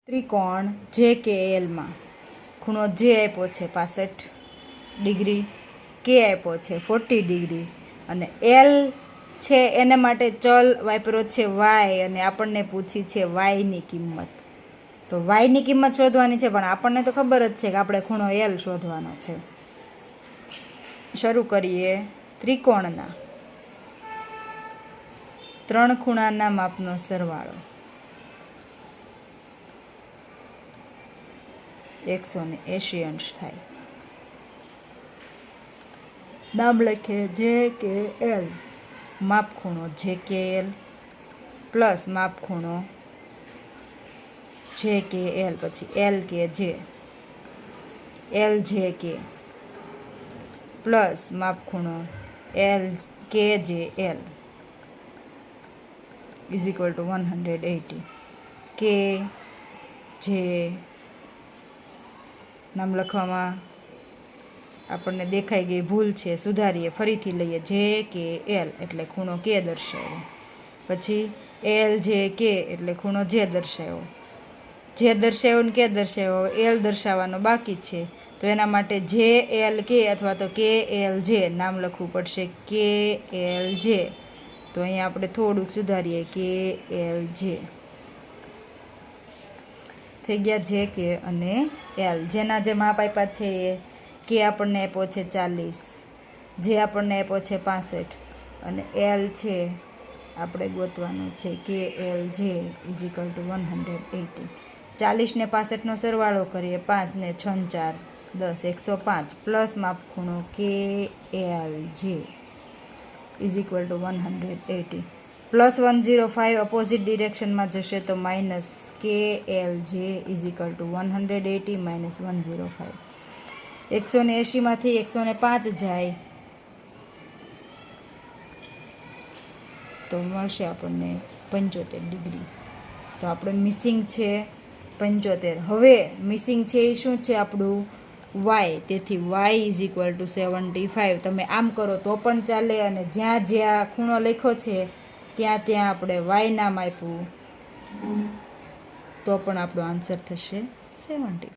ત્રિકોણ જે કે એલમાં ખૂણો જે આપ્યો છે 65 ડિગ્રી, કે આપ્યો છે 40 ડિગ્રી અને એલ છે એના માટે ચલ વાપરો છે વાય અને આપણને પૂછી છે વાયની કિંમત. તો વાયની કિંમત શોધવાની છે, પણ આપણને તો ખબર જ છે કે આપણે ખૂણો એલ શોધવાનો છે. શરૂ કરીએ ત્રિકોણના 3 ખૂણાના માપનો સરવાળો 180 અંશ થાય. નામ લખીએ જે કે એલ, માપ ખૂણો જે કે એલ પ્લસ માપ ખૂણો જે કે એલ, પછી એલ કે જે, એલ જે કે પ્લસ માપ ખૂણો એલ કે જે એલ ઇઝ ઇક્વલ ટુ 180. કે જે નામ લખવામાં આપણને દેખાઈ ગઈ ભૂલ છે, સુધારીએ, ફરીથી લઈએ જે કે એલ એટલે ખૂણો કે દર્શાવ્યો, પછી એલ જે કે એટલે ખૂણો જે દર્શાવ્યો, જે દર્શાવ્યો ને કે દર્શાવ્યો, એલ દર્શાવવાનો બાકી છે. તો એના માટે જે એલ કે અથવા તો કે એલ જે નામ લખવું પડશે કે એલ જે. તો અહીંયા આપણે થોડુંક સુધારીએ કે એલ જે થઈ ગયા જે કે અને એલ. જેના જે માપ આપ્યા છે એ કે આપણને આપ્યો છે 40, જે આપણને આપ્યો છે 65 અને એલ છે આપણે ગોતવાનું છે કે L J is equal to 180. 40 ને 65નો સરવાળો કરીએ, 5 ને 6 4 10 105 પ્લસ માપ ખૂણો K L J is equal to 180. Plus 105 opposite ડિરેક્શનમાં જશે તો minus K L J is equal to 180 minus 105. 180માંથી 105 જાય તો મળશે આપણને 75 ડિગ્રી. તો આપણે મિસિંગ છે 75. હવે મિસિંગ છે એ શું છે આપણું વાય, તેથી વાય ઇઝ ઇક્વલ ટુ 75. તમે આમ કરો તો પણ ચાલે અને જ્યાં ખૂણો લખ્યો છે ત્યાં આપણે વાય નામ આપ્યું તો પણ આપણો આન્સર થશે 70.